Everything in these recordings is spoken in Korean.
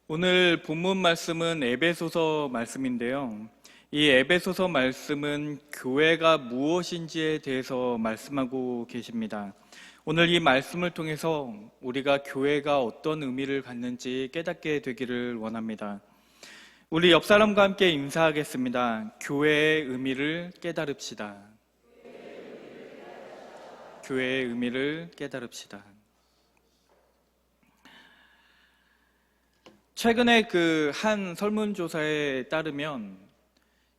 오늘 본문 말씀은 에베소서 말씀인데요. 이 에베소서 말씀은 교회가 무엇인지에 대해서 말씀하고 계십니다. 오늘 이 말씀을 통해서 우리가 교회가 어떤 의미를 갖는지 깨닫게 되기를 원합니다. 우리 옆 사람과 함께 인사하겠습니다. 교회의 의미를 깨달읍시다. 교회의 의미를 깨달읍시다. 최근에 한 설문조사에 따르면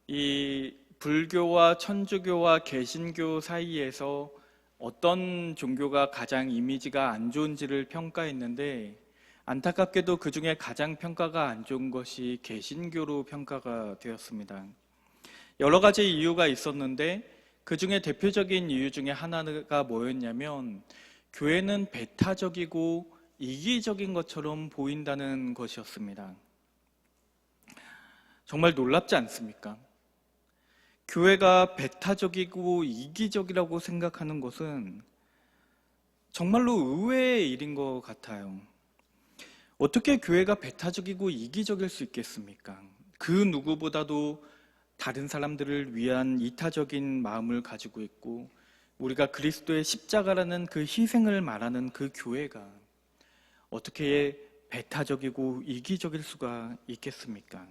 이 불교와 천주교와 개신교 사이에서 어떤 종교가 가장 이미지가 안 좋은지를 평가했는데, 안타깝게도 그 중에 가장 평가가 안 좋은 것이 개신교로 평가가 되었습니다. 여러 가지 이유가 있었는데 그 중에 대표적인 이유 중에 하나가 뭐였냐면, 교회는 배타적이고 이기적인 것처럼 보인다는 것이었습니다. 정말 놀랍지 않습니까? 교회가 배타적이고 이기적이라고 생각하는 것은 정말로 의외의 일인 것 같아요. 어떻게 교회가 배타적이고 이기적일 수 있겠습니까? 그 누구보다도 다른 사람들을 위한 이타적인 마음을 가지고 있고, 우리가 그리스도의 십자가라는 그 희생을 말하는 그 교회가 어떻게 배타적이고 이기적일 수가 있겠습니까?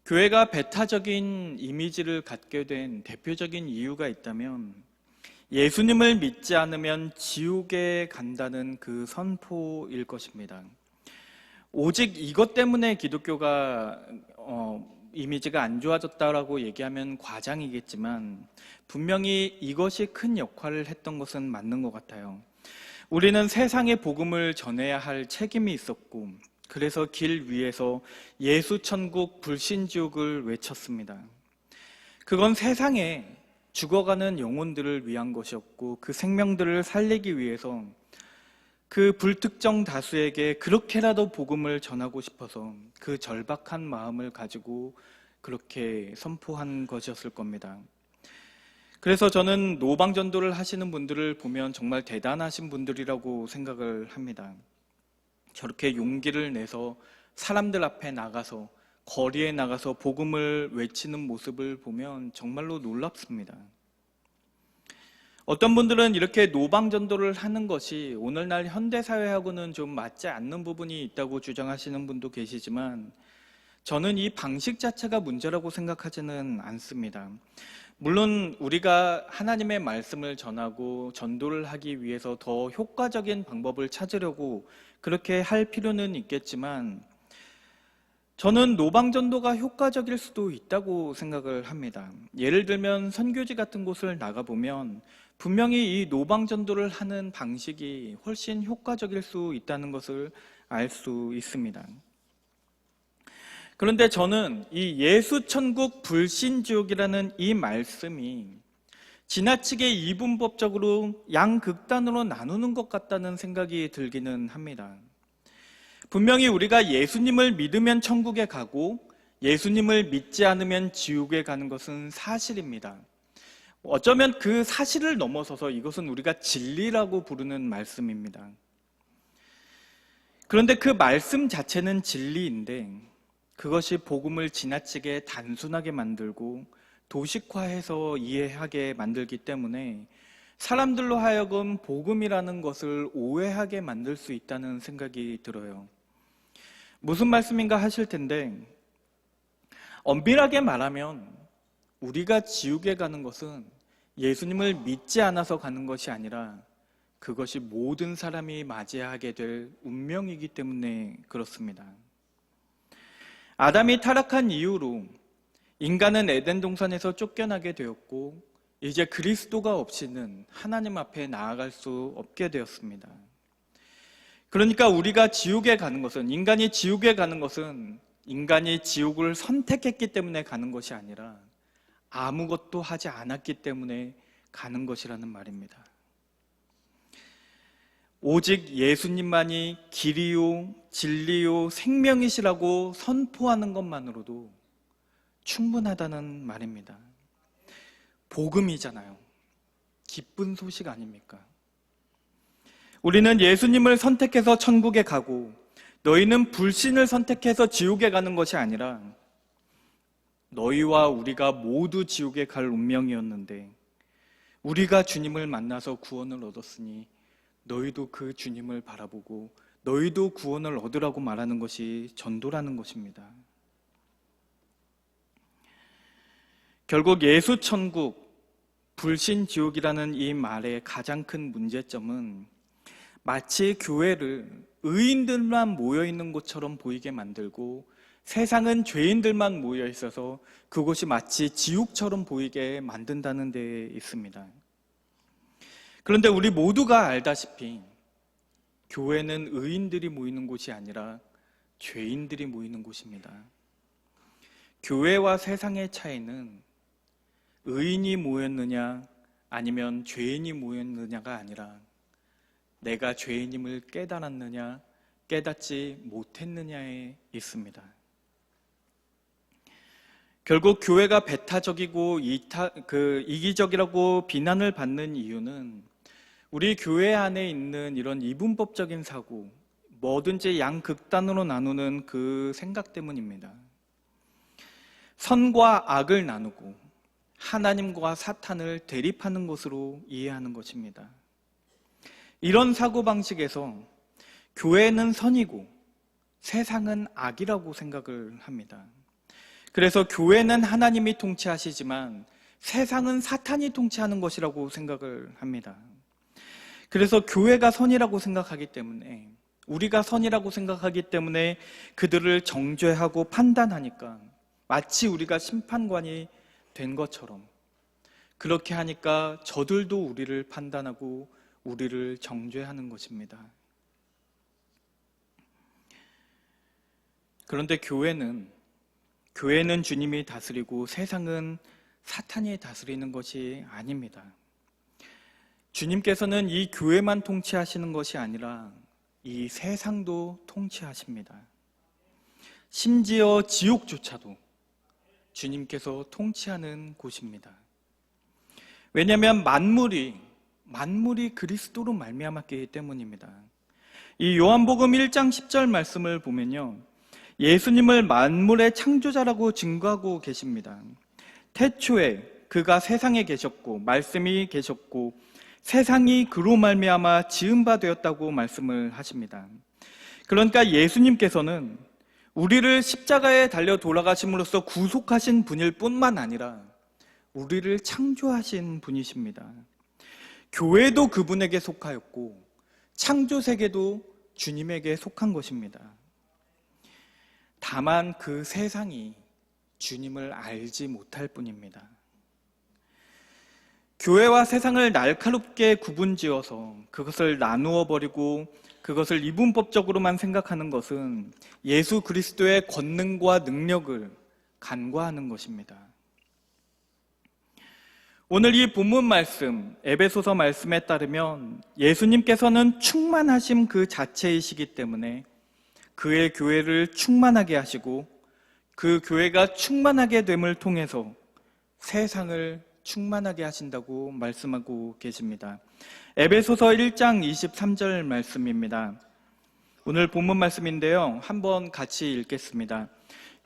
교회가 배타적인 이미지를 갖게 된 대표적인 이유가 있다면, 예수님을 믿지 않으면 지옥에 간다는 그 선포일 것입니다. 오직 이것 때문에 기독교가 이미지가 안 좋아졌다라고 얘기하면 과장이겠지만, 분명히 이것이 큰 역할을 했던 것은 맞는 것 같아요. 우리는 세상에 복음을 전해야 할 책임이 있었고, 그래서 길 위에서 예수 천국 불신 지옥을 외쳤습니다. 그건 세상에 죽어가는 영혼들을 위한 것이었고, 그 생명들을 살리기 위해서 그 불특정 다수에게 그렇게라도 복음을 전하고 싶어서 그 절박한 마음을 가지고 그렇게 선포한 것이었을 겁니다. 그래서 저는 노방전도를 하시는 분들을 보면 정말 대단하신 분들이라고 생각을 합니다. 저렇게 용기를 내서 사람들 앞에 나가서, 거리에 나가서 복음을 외치는 모습을 보면 정말로 놀랍습니다. 어떤 분들은 이렇게 노방전도를 하는 것이 오늘날 현대사회하고는 좀 맞지 않는 부분이 있다고 주장하시는 분도 계시지만, 저는 이 방식 자체가 문제라고 생각하지는 않습니다. 물론 우리가 하나님의 말씀을 전하고 전도를 하기 위해서 더 효과적인 방법을 찾으려고 그렇게 할 필요는 있겠지만, 저는 노방전도가 효과적일 수도 있다고 생각을 합니다. 예를 들면 선교지 같은 곳을 나가보면 분명히 이 노방전도를 하는 방식이 훨씬 효과적일 수 있다는 것을 알 수 있습니다. 그런데 저는 이 예수천국 불신지옥이라는 이 말씀이 지나치게 이분법적으로 양극단으로 나누는 것 같다는 생각이 들기는 합니다. 분명히 우리가 예수님을 믿으면 천국에 가고 예수님을 믿지 않으면 지옥에 가는 것은 사실입니다. 어쩌면 그 사실을 넘어서서 이것은 우리가 진리라고 부르는 말씀입니다. 그런데 그 말씀 자체는 진리인데, 그것이 복음을 지나치게 단순하게 만들고 도식화해서 이해하게 만들기 때문에 사람들로 하여금 복음이라는 것을 오해하게 만들 수 있다는 생각이 들어요. 무슨 말씀인가 하실 텐데, 엄밀하게 말하면 우리가 지옥에 가는 것은 예수님을 믿지 않아서 가는 것이 아니라 그것이 모든 사람이 맞이하게 될 운명이기 때문에 그렇습니다. 아담이 타락한 이후로 인간은 에덴 동산에서 쫓겨나게 되었고, 이제 그리스도가 없이는 하나님 앞에 나아갈 수 없게 되었습니다. 그러니까 우리가 지옥에 가는 것은, 인간이 지옥에 가는 것은 인간이 지옥을 선택했기 때문에 가는 것이 아니라 아무것도 하지 않았기 때문에 가는 것이라는 말입니다. 오직 예수님만이 길이요 진리요 생명이시라고 선포하는 것만으로도 충분하다는 말입니다. 복음이잖아요. 기쁜 소식 아닙니까? 우리는 예수님을 선택해서 천국에 가고 너희는 불신을 선택해서 지옥에 가는 것이 아니라 너희와 우리가 모두 지옥에 갈 운명이었는데 우리가 주님을 만나서 구원을 얻었으니 너희도 그 주님을 바라보고 너희도 구원을 얻으라고 말하는 것이 전도라는 것입니다. 결국 예수 천국, 불신 지옥이라는 이 말의 가장 큰 문제점은 마치 교회를 의인들만 모여있는 곳처럼 보이게 만들고 세상은 죄인들만 모여 있어서 그곳이 마치 지옥처럼 보이게 만든다는 데 있습니다. 그런데 우리 모두가 알다시피 교회는 의인들이 모이는 곳이 아니라 죄인들이 모이는 곳입니다. 교회와 세상의 차이는 의인이 모였느냐 아니면 죄인이 모였느냐가 아니라 내가 죄인임을 깨달았느냐 깨닫지 못했느냐에 있습니다. 결국 교회가 배타적이고 이기적이라고 비난을 받는 이유는 우리 교회 안에 있는 이런 이분법적인 사고, 뭐든지 양극단으로 나누는 그 생각 때문입니다. 선과 악을 나누고 하나님과 사탄을 대립하는 것으로 이해하는 것입니다. 이런 사고방식에서 교회는 선이고 세상은 악이라고 생각을 합니다. 그래서 교회는 하나님이 통치하시지만 세상은 사탄이 통치하는 것이라고 생각을 합니다. 그래서 교회가 선이라고 생각하기 때문에 우리가 선이라고 생각하기 때문에 그들을 정죄하고 판단하니까 마치 우리가 심판관이 된 것처럼 그렇게 하니까 저들도 우리를 판단하고 우리를 정죄하는 것입니다. 그런데 교회는 주님이 다스리고 세상은 사탄이 다스리는 것이 아닙니다. 주님께서는 이 교회만 통치하시는 것이 아니라 이 세상도 통치하십니다. 심지어 지옥조차도 주님께서 통치하는 곳입니다. 왜냐하면 만물이 그리스도로 말미암았기 때문입니다. 이 요한복음 1장 10절 말씀을 보면요, 예수님을 만물의 창조자라고 증거하고 계십니다. 태초에 그가 세상에 계셨고 말씀이 계셨고 세상이 그로 말미암아 지은 바 되었다고 말씀을 하십니다. 그러니까 예수님께서는 우리를 십자가에 달려 돌아가심으로써 구속하신 분일 뿐만 아니라 우리를 창조하신 분이십니다. 교회도 그분에게 속하였고 창조세계도 주님에게 속한 것입니다. 다만 그 세상이 주님을 알지 못할 뿐입니다. 교회와 세상을 날카롭게 구분지어서 그것을 나누어 버리고 그것을 이분법적으로만 생각하는 것은 예수 그리스도의 권능과 능력을 간과하는 것입니다. 오늘 이 본문 말씀, 에베소서 말씀에 따르면 예수님께서는 충만하심 그 자체이시기 때문에 그의 교회를 충만하게 하시고 그 교회가 충만하게 됨을 통해서 세상을 충만하게 하신다고 말씀하고 계십니다. 에베소서 1장 23절 말씀입니다. 오늘 본문 말씀인데요, 한번 같이 읽겠습니다.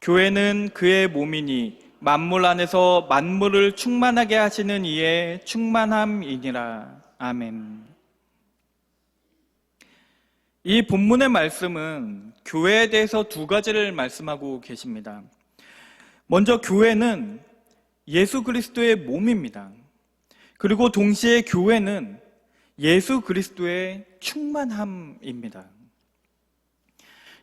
교회는 그의 몸이니 만물 안에서 만물을 충만하게 하시는 이의 충만함이니라. 아멘. 이 본문의 말씀은 교회에 대해서 두 가지를 말씀하고 계십니다. 먼저 교회는 예수 그리스도의 몸입니다. 그리고 동시에 교회는 예수 그리스도의 충만함입니다.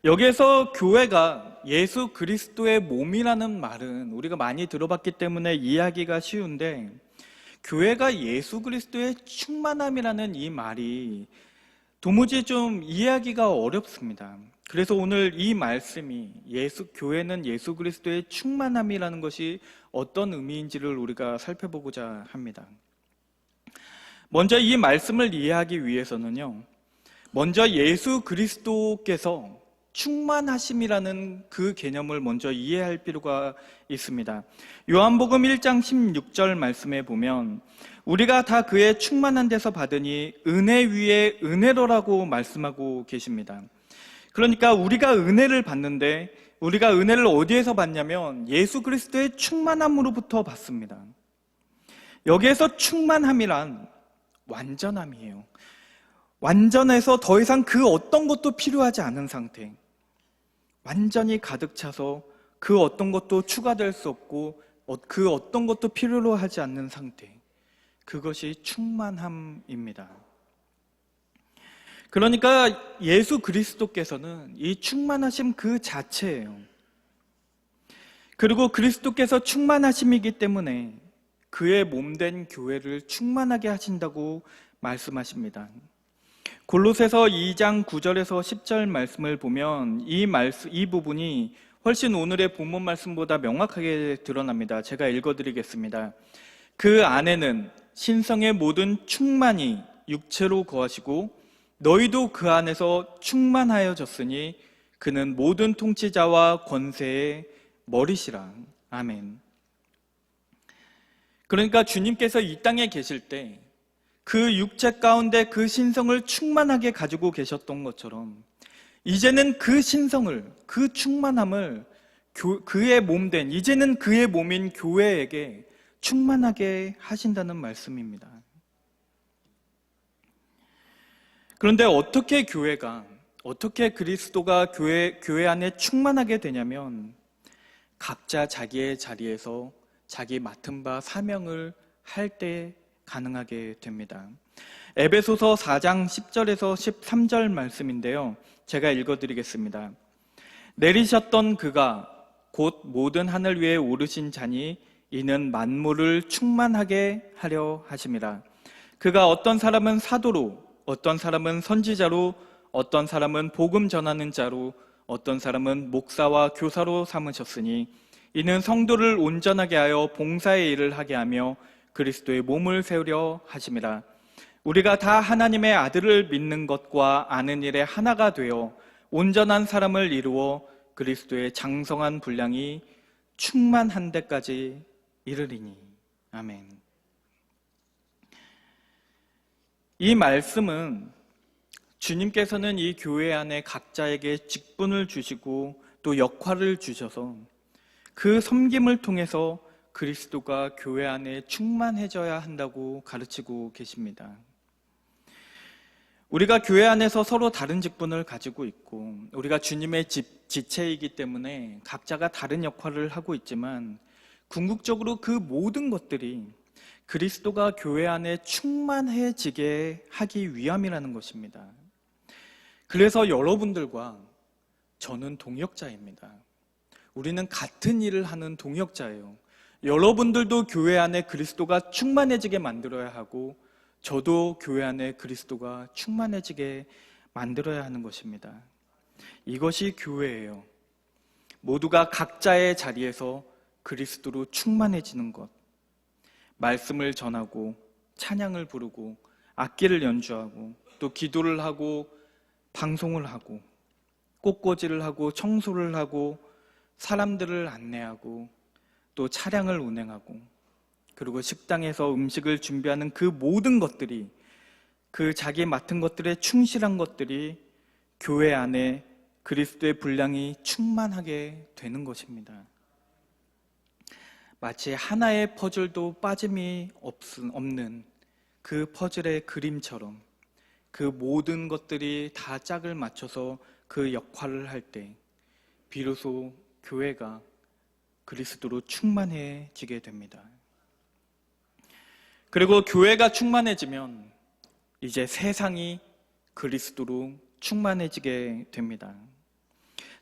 여기에서 교회가 예수 그리스도의 몸이라는 말은 우리가 많이 들어봤기 때문에 이해하기가 쉬운데, 교회가 예수 그리스도의 충만함이라는 이 말이 도무지 좀 이해하기가 어렵습니다. 그래서 오늘 이 말씀이 교회는 예수 그리스도의 충만함이라는 것이 어떤 의미인지를 우리가 살펴보고자 합니다. 먼저 이 말씀을 이해하기 위해서는요, 먼저 예수 그리스도께서 충만하심이라는 그 개념을 먼저 이해할 필요가 있습니다. 요한복음 1장 16절 말씀에 보면 우리가 다 그의 충만한 데서 받으니 은혜 위에 은혜로라고 말씀하고 계십니다. 그러니까 우리가 은혜를 받는데 우리가 은혜를 어디에서 받냐면 예수 그리스도의 충만함으로부터 받습니다. 여기에서 충만함이란 완전함이에요. 완전해서 더 이상 그 어떤 것도 필요하지 않은 상태. 완전히 가득 차서 그 어떤 것도 추가될 수 없고 그 어떤 것도 필요로 하지 않는 상태. 그것이 충만함입니다. 그러니까 예수 그리스도께서는 이 충만하심 그 자체예요. 그리고 그리스도께서 충만하심이기 때문에 그의 몸된 교회를 충만하게 하신다고 말씀하십니다. 골로새서 2장 9절에서 10절 말씀을 보면 이 부분이 훨씬 오늘의 본문 말씀보다 명확하게 드러납니다. 제가 읽어드리겠습니다. 그 안에는 신성의 모든 충만이 육체로 거하시고 너희도 그 안에서 충만하여졌으니 그는 모든 통치자와 권세의 머리시라. 아멘. 그러니까 주님께서 이 땅에 계실 때 그 육체 가운데 그 신성을 충만하게 가지고 계셨던 것처럼 이제는 그 신성을, 그 충만함을 그의 몸된, 이제는 그의 몸인 교회에게 충만하게 하신다는 말씀입니다. 그런데 어떻게 그리스도가 교회 안에 충만하게 되냐면 각자 자기의 자리에서 자기 맡은 바 사명을 할 때 가능하게 됩니다. 에베소서 4장 10절에서 13절 말씀인데요. 제가 읽어드리겠습니다. 내리셨던 그가 곧 모든 하늘 위에 오르신 자니 이는 만물을 충만하게 하려 하심이라. 그가 어떤 사람은 사도로, 어떤 사람은 선지자로, 어떤 사람은 복음 전하는 자로, 어떤 사람은 목사와 교사로 삼으셨으니 이는 성도를 온전하게 하여 봉사의 일을 하게 하며 그리스도의 몸을 세우려 하심이라. 우리가 다 하나님의 아들을 믿는 것과 아는 일에 하나가 되어 온전한 사람을 이루어 그리스도의 장성한 분량이 충만한 데까지 이르리니. 아멘. 이 말씀은 주님께서는 이 교회 안에 각자에게 직분을 주시고 또 역할을 주셔서 그 섬김을 통해서 그리스도가 교회 안에 충만해져야 한다고 가르치고 계십니다. 우리가 교회 안에서 서로 다른 직분을 가지고 있고 우리가 주님의 지체이기 때문에 각자가 다른 역할을 하고 있지만 궁극적으로 그 모든 것들이 그리스도가 교회 안에 충만해지게 하기 위함이라는 것입니다. 그래서 여러분들과 저는 동역자입니다. 우리는 같은 일을 하는 동역자예요. 여러분들도 교회 안에 그리스도가 충만해지게 만들어야 하고 저도 교회 안에 그리스도가 충만해지게 만들어야 하는 것입니다. 이것이 교회예요. 모두가 각자의 자리에서 그리스도로 충만해지는 것. 말씀을 전하고 찬양을 부르고 악기를 연주하고 또 기도를 하고 방송을 하고 꽃꽂이를 하고 청소를 하고 사람들을 안내하고 또 차량을 운행하고 그리고 식당에서 음식을 준비하는 그 모든 것들이 그 자기 맡은 것들에 충실한 것들이 교회 안에 그리스도의 분량이 충만하게 되는 것입니다. 마치 하나의 퍼즐도 빠짐이 없는 그 퍼즐의 그림처럼 그 모든 것들이 다 짝을 맞춰서 그 역할을 할 때 비로소 교회가 그리스도로 충만해지게 됩니다. 그리고 교회가 충만해지면 이제 세상이 그리스도로 충만해지게 됩니다.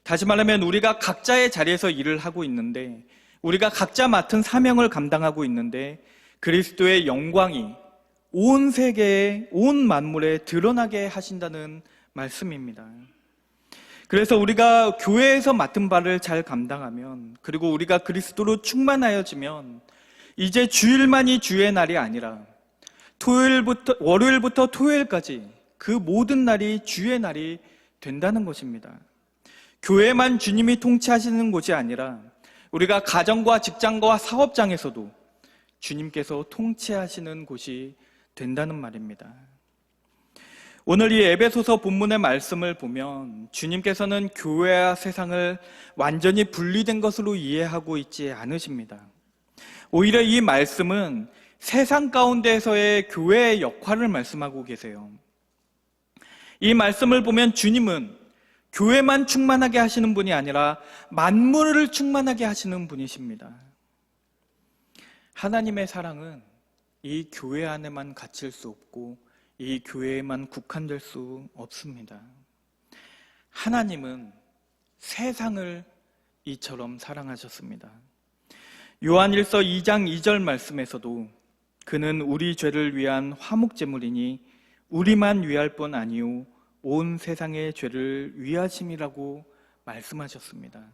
다시 말하면 우리가 각자의 자리에서 일을 하고 있는데 우리가 각자 맡은 사명을 감당하고 있는데 그리스도의 영광이 온 세계에 온 만물에 드러나게 하신다는 말씀입니다. 그래서 우리가 교회에서 맡은 바를 잘 감당하면 그리고 우리가 그리스도로 충만하여지면 이제 주일만이 주의 날이 아니라 월요일부터 토요일까지 그 모든 날이 주의 날이 된다는 것입니다. 교회만 주님이 통치하시는 곳이 아니라 우리가 가정과 직장과 사업장에서도 주님께서 통치하시는 곳이 된다는 말입니다. 오늘 이 에베소서 본문의 말씀을 보면 주님께서는 교회와 세상을 완전히 분리된 것으로 이해하고 있지 않으십니다. 오히려 이 말씀은 세상 가운데서의 교회의 역할을 말씀하고 계세요. 이 말씀을 보면 주님은 교회만 충만하게 하시는 분이 아니라 만물을 충만하게 하시는 분이십니다. 하나님의 사랑은 이 교회 안에만 갇힐 수 없고 이 교회에만 국한될 수 없습니다. 하나님은 세상을 이처럼 사랑하셨습니다. 요한일서 2장 2절 말씀에서도 그는 우리 죄를 위한 화목제물이니 우리만 위할 뿐 아니요 온 세상의 죄를 위하심이라고 말씀하셨습니다.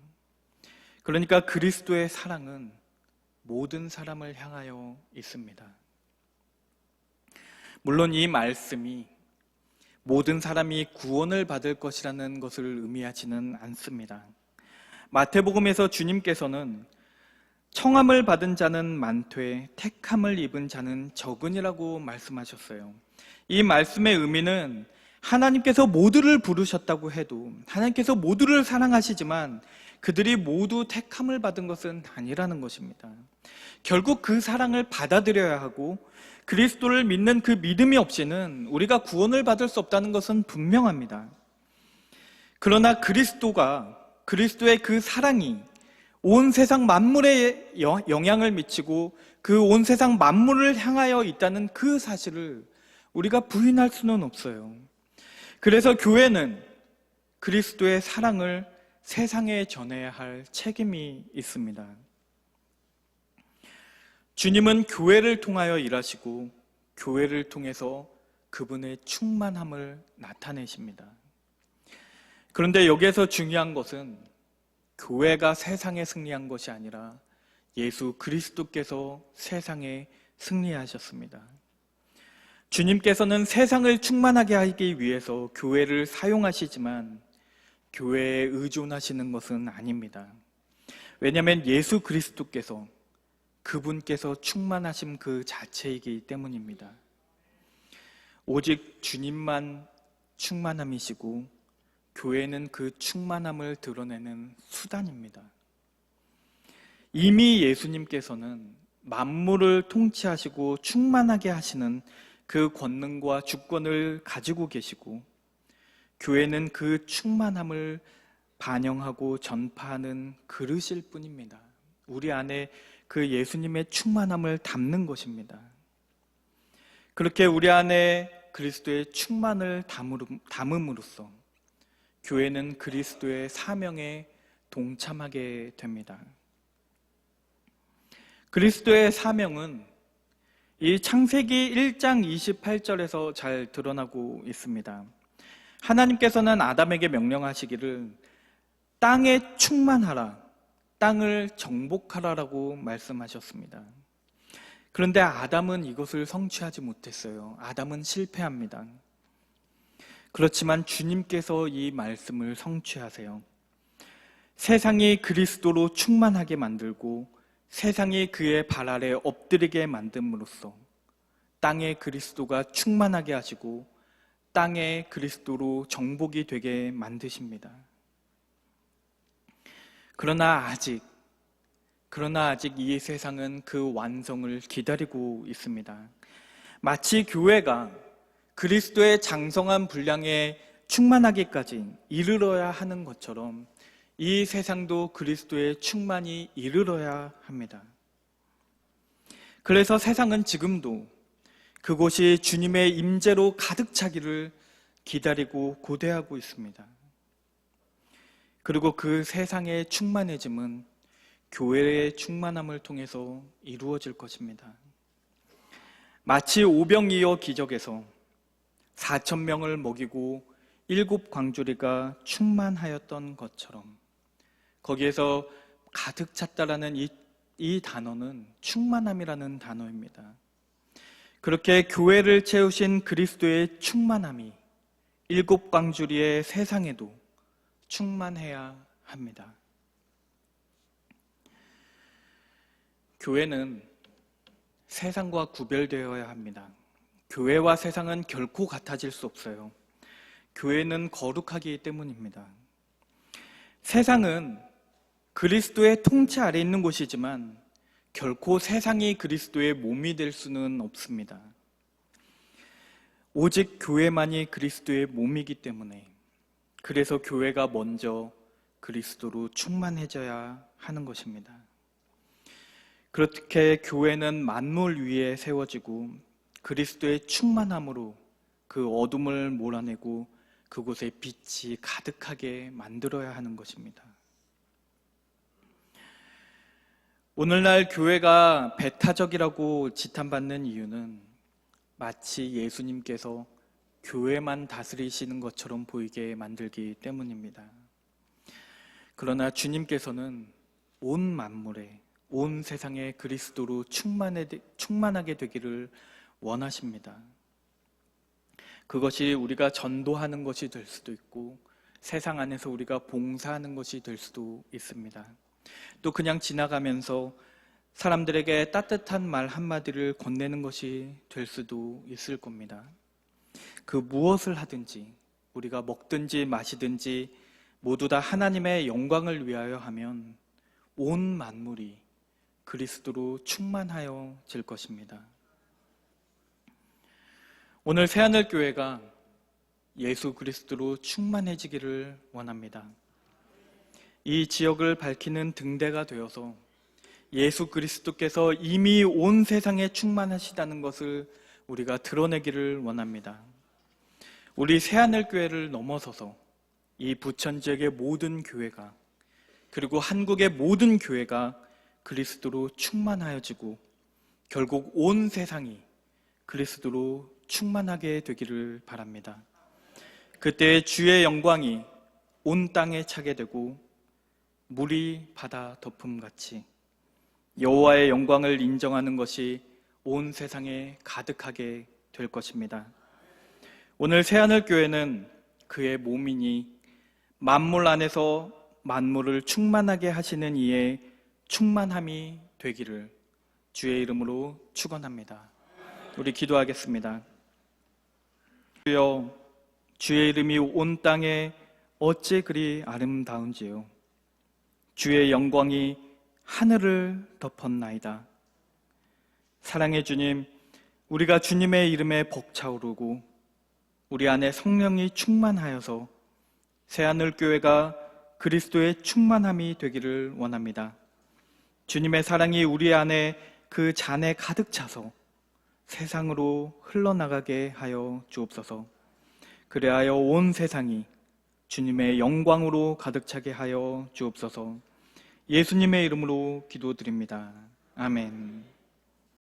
그러니까 그리스도의 사랑은 모든 사람을 향하여 있습니다. 물론 이 말씀이 모든 사람이 구원을 받을 것이라는 것을 의미하지는 않습니다. 마태복음에서 주님께서는 청함을 받은 자는 많되 택함을 입은 자는 적으니라고 말씀하셨어요. 이 말씀의 의미는 하나님께서 모두를 부르셨다고 해도 하나님께서 모두를 사랑하시지만 그들이 모두 택함을 받은 것은 아니라는 것입니다. 결국 그 사랑을 받아들여야 하고 그리스도를 믿는 그 믿음이 없이는 우리가 구원을 받을 수 없다는 것은 분명합니다. 그러나 그리스도의 그 사랑이 온 세상 만물에 영향을 미치고 그 온 세상 만물을 향하여 있다는 그 사실을 우리가 부인할 수는 없어요. 그래서 교회는 그리스도의 사랑을 세상에 전해야 할 책임이 있습니다. 주님은 교회를 통하여 일하시고 교회를 통해서 그분의 충만함을 나타내십니다. 그런데 여기에서 중요한 것은 교회가 세상에 승리한 것이 아니라 예수 그리스도께서 세상에 승리하셨습니다. 주님께서는 세상을 충만하게 하기 위해서 교회를 사용하시지만 교회에 의존하시는 것은 아닙니다. 왜냐하면 예수 그리스도께서 그분께서 충만하심 그 자체이기 때문입니다. 오직 주님만 충만함이시고 교회는 그 충만함을 드러내는 수단입니다. 이미 예수님께서는 만물을 통치하시고 충만하게 하시는 그 권능과 주권을 가지고 계시고 교회는 그 충만함을 반영하고 전파하는 그릇일 뿐입니다. 우리 안에 그 예수님의 충만함을 담는 것입니다. 그렇게 우리 안에 그리스도의 충만을 담음으로써 교회는 그리스도의 사명에 동참하게 됩니다. 그리스도의 사명은 이 창세기 1장 28절에서 잘 드러나고 있습니다. 하나님께서는 아담에게 명령하시기를 땅에 충만하라, 땅을 정복하라라고 말씀하셨습니다. 그런데 아담은 이것을 성취하지 못했어요. 아담은 실패합니다. 그렇지만 주님께서 이 말씀을 성취하세요. 세상이 그리스도로 충만하게 만들고 세상이 그의 발 아래 엎드리게 만듦으로써 땅에 그리스도가 충만하게 하시고 땅에 그리스도로 정복이 되게 만드십니다. 그러나 아직 이 세상은 그 완성을 기다리고 있습니다. 마치 교회가 그리스도의 장성한 분량에 충만하기까지 이르러야 하는 것처럼 이 세상도 그리스도의 충만이 이르러야 합니다. 그래서 세상은 지금도 그곳이 주님의 임재로 가득 차기를 기다리고 고대하고 있습니다. 그리고 그 세상의 충만해짐은 교회의 충만함을 통해서 이루어질 것입니다. 마치 오병이어 기적에서 4,000명을 먹이고 7 광주리가 충만하였던 것처럼 거기에서 가득 찼다라는 이 단어는 충만함이라는 단어입니다. 그렇게 교회를 채우신 그리스도의 충만함이 7 광주리의 세상에도 충만해야 합니다. 교회는 세상과 구별되어야 합니다. 교회와 세상은 결코 같아질 수 없어요. 교회는 거룩하기 때문입니다. 세상은 그리스도의 통치 아래 있는 곳이지만 결코 세상이 그리스도의 몸이 될 수는 없습니다. 오직 교회만이 그리스도의 몸이기 때문에, 그래서 교회가 먼저 그리스도로 충만해져야 하는 것입니다. 그렇게 교회는 만물 위에 세워지고 그리스도의 충만함으로 그 어둠을 몰아내고 그곳에 빛이 가득하게 만들어야 하는 것입니다. 오늘날 교회가 배타적이라고 지탄받는 이유는 마치 예수님께서 교회만 다스리시는 것처럼 보이게 만들기 때문입니다. 그러나 주님께서는 온 만물에, 온 세상에 그리스도로 충만하게 되기를 원하십니다. 그것이 우리가 전도하는 것이 될 수도 있고 세상 안에서 우리가 봉사하는 것이 될 수도 있습니다. 또 그냥 지나가면서 사람들에게 따뜻한 말 한마디를 건네는 것이 될 수도 있을 겁니다. 그 무엇을 하든지, 우리가 먹든지 마시든지 모두 다 하나님의 영광을 위하여 하면 온 만물이 그리스도로 충만하여질 것입니다. 오늘 새하늘교회가 예수 그리스도로 충만해지기를 원합니다. 이 지역을 밝히는 등대가 되어서 예수 그리스도께서 이미 온 세상에 충만하시다는 것을 우리가 드러내기를 원합니다. 우리 새하늘교회를 넘어서서 이 부천 지역의 모든 교회가, 그리고 한국의 모든 교회가 그리스도로 충만하여지고 결국 온 세상이 그리스도로 충만하게 되기를 바랍니다. 그때 주의 영광이 온 땅에 차게 되고 물이 바다 덮음같이 여호와의 영광을 인정하는 것이 온 세상에 가득하게 될 것입니다. 오늘 새하늘교회는 그의 몸이니 만물 안에서 만물을 충만하게 하시는 이의 충만함이 되기를 주의 이름으로 축원합니다. 우리 기도하겠습니다. 주여, 주의 이름이 온 땅에 어찌 그리 아름다운지요. 주의 영광이 하늘을 덮었나이다. 사랑의 주님, 우리가 주님의 이름에 벅차오르고 우리 안에 성령이 충만하여서 새하늘교회가 그리스도의 충만함이 되기를 원합니다. 주님의 사랑이 우리 안에 그 잔에 가득 차서 세상으로 흘러나가게 하여 주옵소서. 그리하여 온 세상이 주님의 영광으로 가득 차게 하여 주옵소서. 예수님의 이름으로 기도드립니다. 아멘.